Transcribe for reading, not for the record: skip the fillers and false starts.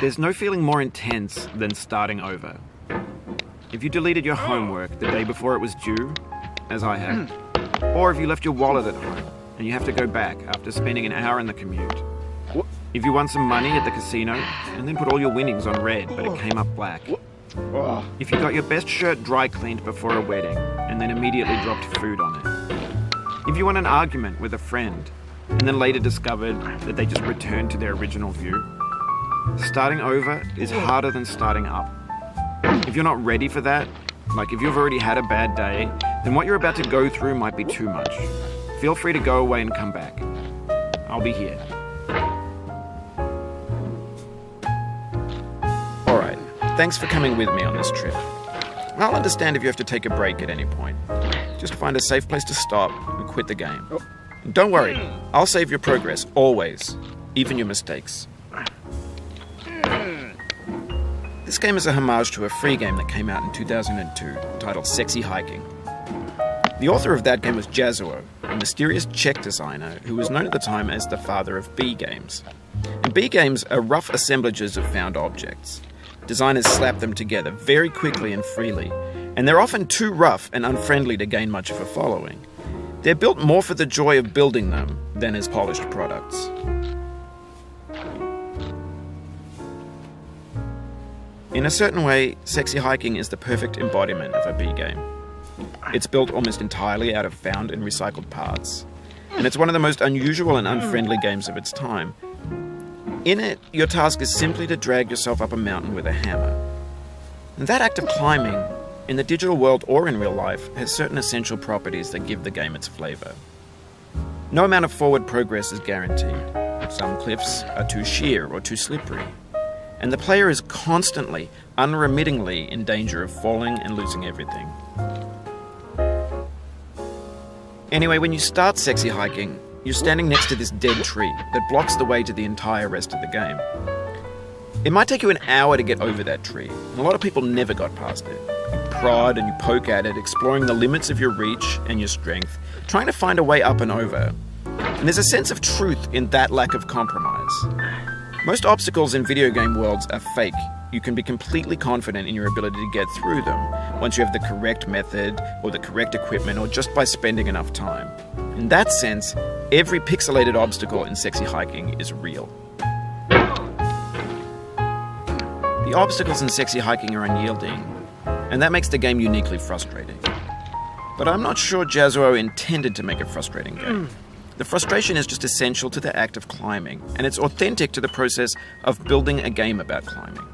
There's no feeling more intense than starting over. If you deleted your homework the day before it was due, as I have, or if you left your wallet at home and you have to go back after spending an hour in the commute. If you won some money at the casino and then put all your winnings on red but it came up black. If you got your best shirt dry cleaned before a wedding and then immediately dropped food on it. If you won an argument with a friend and then later discovered that they just returned to their original view. Starting over is harder than starting up. If you're not ready for that, like if you've already had a bad day, then what you're about to go through might be too much. Feel free to go away and come back. I'll be here. Alright, thanks for coming with me on this trip. I'll understand if you have to take a break at any point. Just find a safe place to stop and quit the game. And don't worry, I'll save your progress, always. Even your mistakes. This game is a homage to a free game that came out in 2002, titled Sexy Hiking. The author of that game was Jazzuo, a mysterious Czech designer who was known at the time as the father of B games. And B games are rough assemblages of found objects. Designers slap them together very quickly and freely, and they're often too rough and unfriendly to gain much of a following. They're built more for the joy of building them than as polished products. In a certain way, Sexy Hiking is the perfect embodiment of a B game. It's built almost entirely out of found and recycled parts, and it's one of the most unusual and unfriendly games of its time. In it, your task is simply to drag yourself up a mountain with a hammer. And that act of climbing, in the digital world or in real life, has certain essential properties that give the game its flavor. No amount of forward progress is guaranteed. Some cliffs are too sheer or too slippery. And the player is constantly, unremittingly in danger of falling and losing everything. Anyway, when you start Sexy Hiking, you're standing next to this dead tree that blocks the way to the entire rest of the game. It might take you an hour to get over that tree, and a lot of people never got past it. You prod and you poke at it, exploring the limits of your reach and your strength, trying to find a way up and over. And there's a sense of truth in that lack of compromise. Most obstacles in video game worlds are fake. You can be completely confident in your ability to get through them once you have the correct method or the correct equipment or just by spending enough time. In that sense, every pixelated obstacle in Sexy Hiking is real. The obstacles in Sexy Hiking are unyielding, and that makes the game uniquely frustrating. But I'm not sure Jazzuo intended to make a frustrating game. The frustration is just essential to the act of climbing, and it's authentic to the process of building a game about climbing.